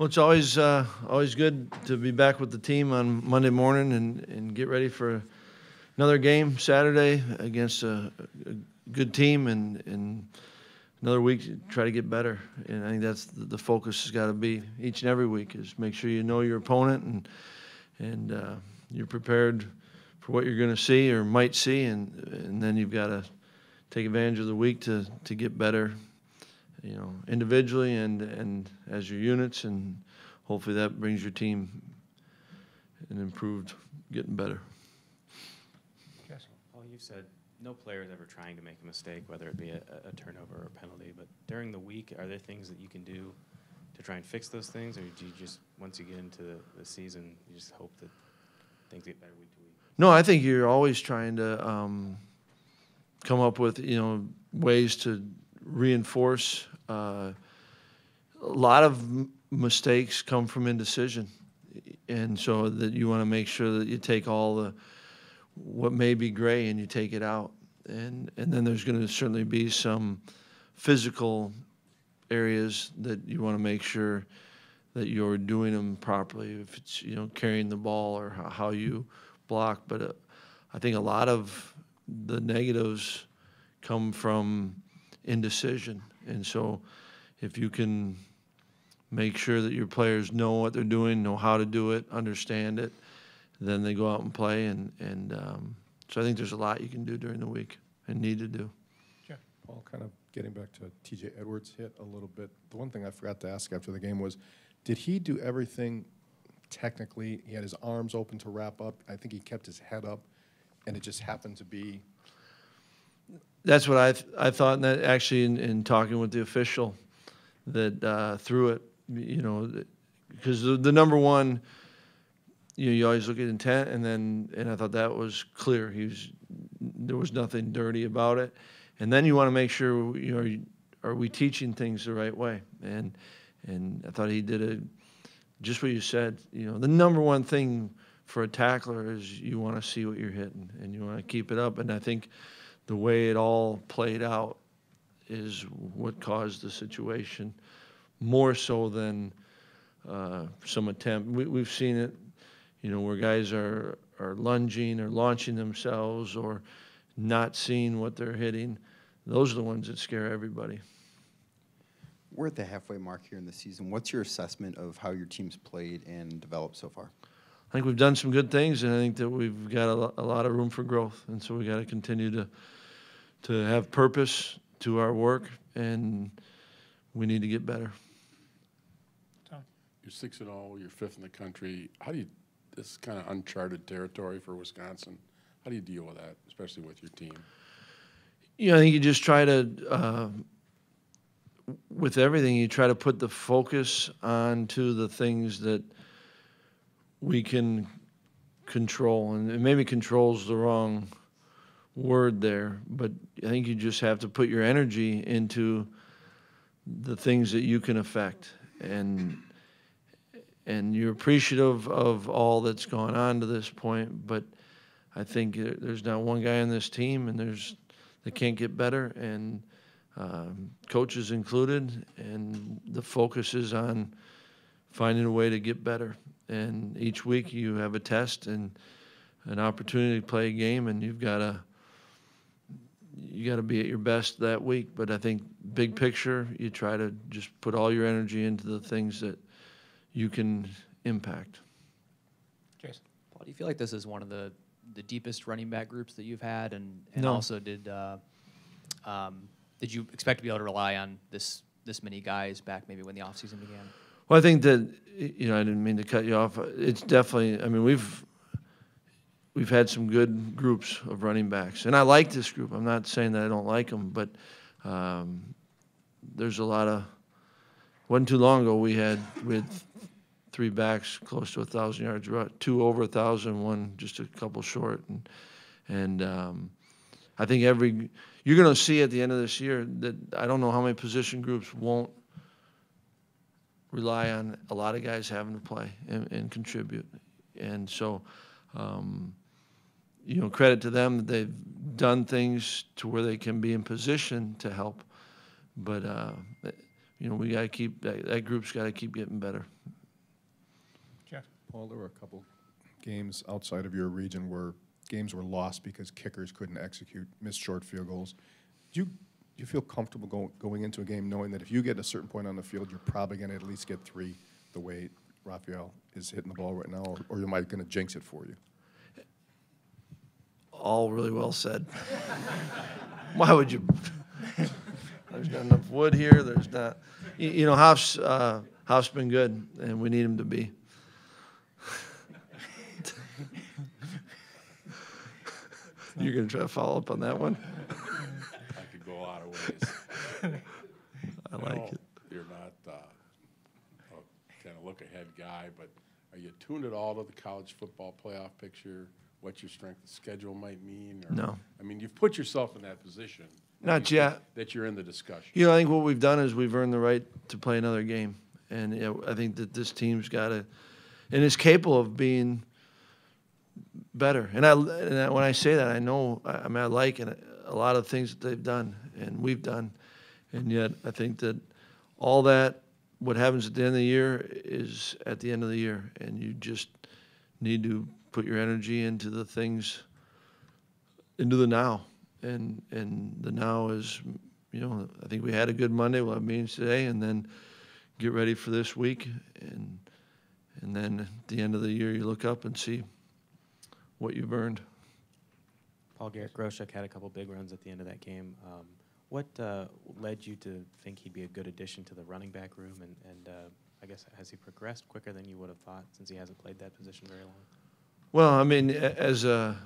Well, it's always good to be back with the team on Monday morning and get ready for another game Saturday against a good team and another week to try to get better. And I think that's the focus has got to be each and every week is make sure you know your opponent and you're prepared for what you're going to see or might see, and then you've got to take advantage of the week to get better, individually and as your units, and hopefully that brings your team an improved, getting better. Yes. Well, you said no player is ever trying to make a mistake, whether it be a turnover or a penalty. But during the week, are there things that you can do to try and fix those things, or do you just, once you get into the season, you just hope that things get better week to week? No, I think you're always trying to come up with ways to reinforce. A lot of mistakes come from indecision, and so that you want to make sure that you take all what may be gray and you take it out, and then there's going to certainly be some physical areas that you want to make sure that you're doing them properly. If it's carrying the ball or how you block, but I think a lot of the negatives come from indecision, and so if you can make sure that your players know what they're doing, know how to do it, understand it, then they go out and play, and so I think there's a lot you can do during the week and need to do. Yeah. Paul, kind of getting back to T.J. Edwards' hit a little bit, the one thing I forgot to ask after the game was, did he do everything technically? He had his arms open to wrap up. I think he kept his head up, and it just happened to be. That's what I thought, and that actually in talking with the official that threw it, because the number one, you always look at intent, and I thought that was clear. There was nothing dirty about it, and then you want to make sure are we teaching things the right way, and I thought he did just what you said. The number one thing for a tackler is you want to see what you're hitting, and you want to keep it up, and I think the way it all played out is what caused the situation, more so than some attempt. We've seen it, where guys are lunging or launching themselves or not seeing what they're hitting. Those are the ones that scare everybody. We're at the halfway mark here in the season. What's your assessment of how your team's played and developed so far? I think we've done some good things, and I think that we've got a lot of room for growth, and so we got to continue to have purpose to our work, and we need to get better. Tom? You're 6-0. You're 5th in the country. How do you? This is kind of uncharted territory for Wisconsin. How do you deal with that, especially with your team? I think you just try to, with everything, you try to put the focus onto the things that we can control, and maybe control's the wrong word there, but I think you just have to put your energy into the things that you can affect, and you're appreciative of all that's gone on to this point, but I think there's not one guy on this team that can't get better, and coaches included, and the focus is on finding a way to get better. And each week you have a test and an opportunity to play a game, and you got to be at your best that week. But I think big picture, you try to just put all your energy into the things that you can impact. Jason? Paul, do you feel like this is one of the deepest running back groups that you've had, and No. also did you expect to be able to rely on this many guys back maybe when the offseason began? Well, I think that I didn't mean to cut you off. It's definitely. I mean, we've had some good groups of running backs, and I like this group. I'm not saying that I don't like them, but there's a lot of. Wasn't too long ago we had 3 backs close to 1,000 yards, 2 over 1,000, 1 just a couple short, and I think you're going to see at the end of this year that I don't know how many position groups won't rely on a lot of guys having to play and contribute, and so credit to them that they've done things to where they can be in position to help, but we got to keep that group's got to keep getting better. Paul, there were a couple games outside of your region where games were lost because kickers couldn't execute, missed short field goals. Do you feel comfortable going into a game knowing that if you get a certain point on the field, you're probably going to at least get 3 the way Raphael is hitting the ball right now, or am I going to jinx it for you? All really well said. Why would you? There's not enough wood here. There's not. You know, Hoff's been good, and we need him to be. You're going to try to follow up on that one? I could go a lot of ways. I like it. You're not a kind of look-ahead guy, but are you tuned at all to the college football playoff picture, what your strength of schedule might mean? Or, No. I mean, you've put yourself in that position. Not yet. That you're in the discussion. You know, I think what we've done is we've earned the right to play another game. And you know, I think that this team's got to, and is capable of being better. And when I say that, I know, I mean, I like a lot of things that they've done and we've done. And yet I think that all that, what happens at the end of the year is at the end of the year. And you just need to put your energy into the things, into the now. And the now is, you know, I think we had a good Monday. We'll have meetings today, and then get ready for this week. And then at the end of the year, you look up and see what you've earned. Paul Garrett Groshek had a couple big runs at the end of that game. What led you to think he'd be a good addition to the running back room? And I guess, has he progressed quicker than you would have thought since he hasn't played that position very long? Well, I mean, as a,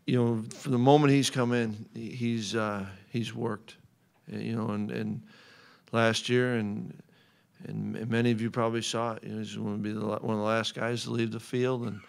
you know, from the moment he's come in, he's worked, you know, and last year, and many of you probably saw it. You know, he's going to be one of the last guys to leave the field and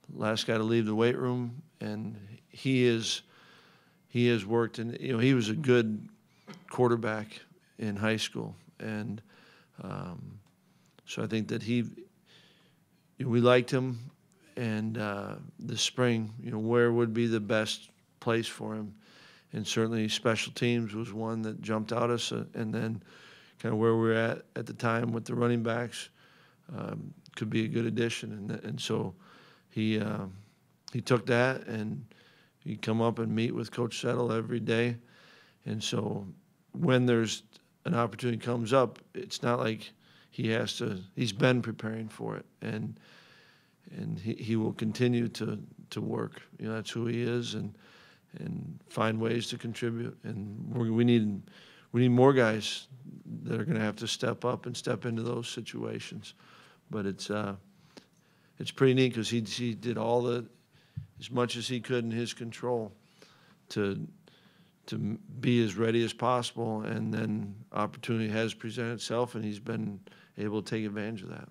the last guy to leave the weight room, and he has worked. And you know, he was a good quarterback in high school, and so I think that we liked him. And this spring, you know, where would be the best place for him? And certainly special teams was one that jumped out at us, and then kind of where we're at the time with the running backs could be a good addition. And so he took that, and he'd come up and meet with Coach Settle every day. And so when there's an opportunity comes up, it's not like he's been preparing for it. And he will continue to work. You know, that's who he is, and find ways to contribute. And we need more guys that are going to have to step up and step into those situations. But it's pretty neat because he did as much as he could in his control to be as ready as possible, and then opportunity has presented itself, and he's been able to take advantage of that.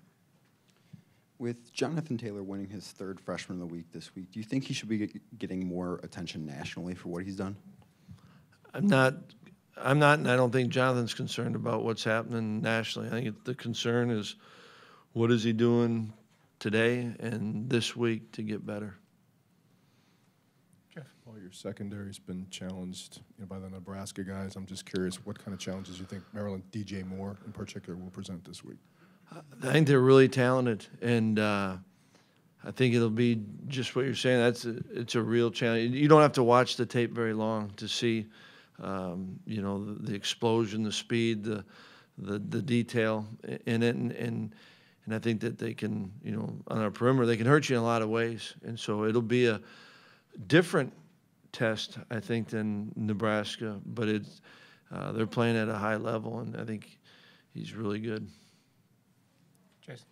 With Jonathan Taylor winning his 3rd Freshman of the Week this week, do you think he should be getting more attention nationally for what he's done? I'm not, and I don't think Jonathan's concerned about what's happening nationally. I think the concern is what is he doing today and this week to get better. Jeff. Well, your secondary's been challenged, you know, by the Nebraska guys. I'm just curious what kind of challenges you think Maryland DJ Moore in particular will present this week. I think they're really talented, and I think it'll be just what you're saying. It's a real challenge. You don't have to watch the tape very long to see, you know, the explosion, the speed, the detail in it, and I think that they can, you know, on our perimeter, they can hurt you in a lot of ways, and so it'll be a different test, I think, than Nebraska, but they're playing at a high level, and I think he's really good. Jason.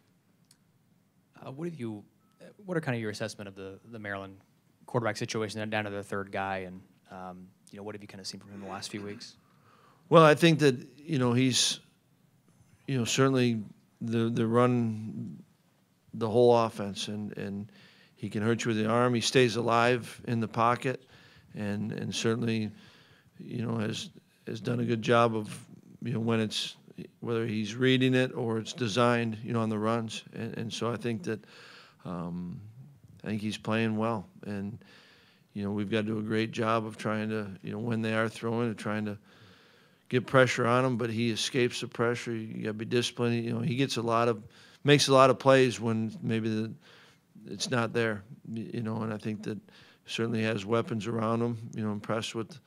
What are kind of your assessment of the Maryland quarterback situation? They're down to their 3rd guy, and you know, what have you kind of seen from him in the last few weeks? Well, I think that, you know, he's, you know, certainly the run the whole offense, and he can hurt you with the arm. He stays alive in the pocket, and certainly, you know, has done a good job of, you know, when it's, whether he's reading it or it's designed, you know, on the runs. And so I think that I think he's playing well. And, you know, we've got to do a great job of trying to, you know, when they are throwing, of trying to get pressure on him, but he escapes the pressure. You got to be disciplined. You know, he gets a lot of makes a lot of plays when maybe it's not there, and I think that certainly has weapons around him. Impressed with,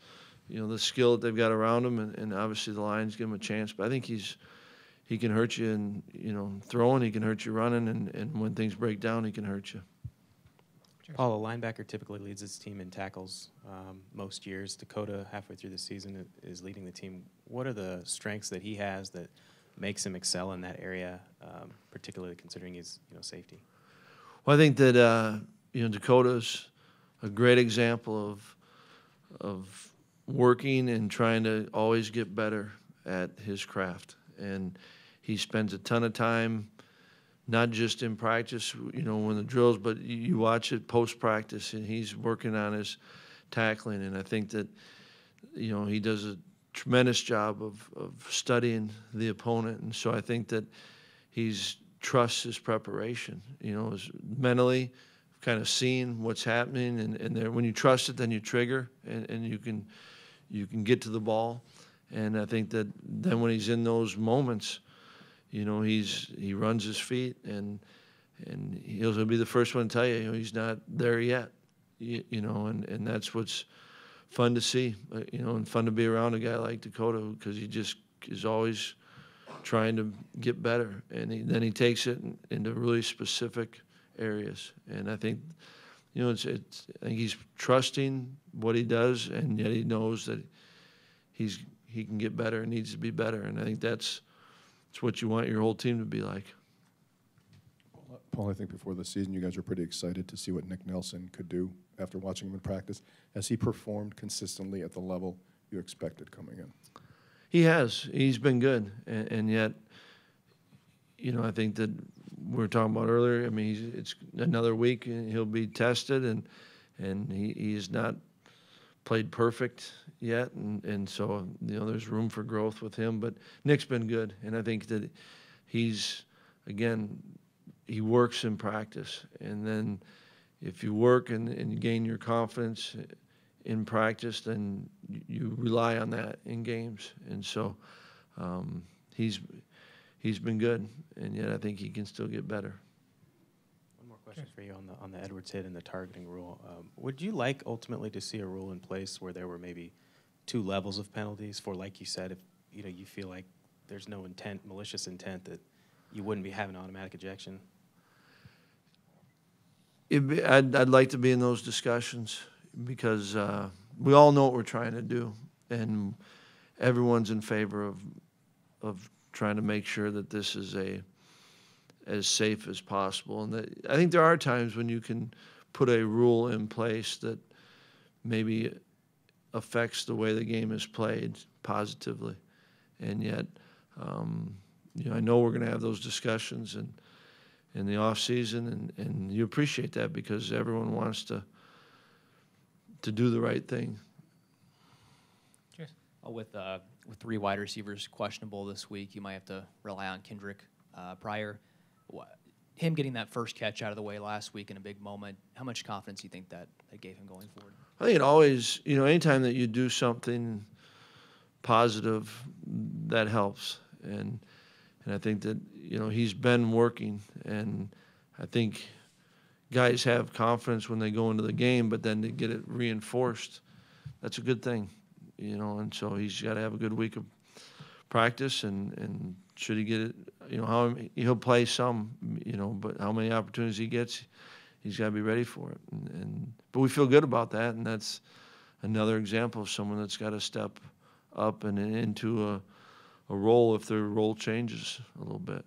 the skill that they've got around him, and obviously the Lions give him a chance. But I think he can hurt you in, throwing, he can hurt you running, and when things break down, he can hurt you. Paul, a linebacker typically leads his team in tackles most years. Dakota, halfway through the season, is leading the team. What are the strengths that he has that makes him excel in that area, particularly considering his safety? Well, I think that Dakota's a great example of working and trying to always get better at his craft, and he spends a ton of time. Not just in practice, when the drills, but you watch it post-practice, and he's working on his tackling. And I think that, he does a tremendous job of studying the opponent. And so I think that he's trusts his preparation, is mentally kind of seeing what's happening. And there, when you trust it, then you trigger, and you can get to the ball. And I think that then when he's in those moments, he runs his feet, and he'll be the first one to tell you, he's not there yet, and that's what's fun to see, and fun to be around a guy like Dakota, because he just is always trying to get better, and then he takes it into really specific areas, and I think, I think he's trusting what he does, and yet he knows that he can get better and needs to be better, and I think that's what you want your whole team to be like. Paul, I think before the season, you guys were pretty excited to see what Nick Nelson could do after watching him in practice. Has he performed consistently at the level you expected coming in? He has. He's been good, and yet, I think that we were talking about earlier. I mean, it's another week, and he'll be tested, and he's not played perfect yet, and so there's room for growth with him. But Nick's been good, and I think that he works in practice, and then if you work and you gain your confidence in practice, then you rely on that in games, and so he's been good, and yet I think he can still get better. Question for you on the Edwards hit and the targeting rule. Would you like ultimately to see a rule in place where there were maybe 2 levels of penalties for, like you said, if you feel like there's no malicious intent, that you wouldn't be having automatic ejection? I'd like to be in those discussions, because we all know what we're trying to do, and everyone's in favor of trying to make sure that this is as safe as possible. And I think there are times when you can put a rule in place that maybe affects the way the game is played positively. And yet, I know we're going to have those discussions in the off season, and you appreciate that, because everyone wants to do the right thing. Cheers. With 3 wide receivers questionable this week, you might have to rely on Kendrick Pryor. Him getting that first catch out of the way last week in a big moment, how much confidence do you think that gave him going forward? I think it always, anytime that you do something positive, that helps. And I think that, he's been working, and I think guys have confidence when they go into the game, but then to get it reinforced, that's a good thing, and so he's got to have a good week of practice, and should he get it, he'll play some, but how many opportunities he gets, he's got to be ready for it. But we feel good about that, and that's another example of someone that's got to step up and into a role if their role changes a little bit.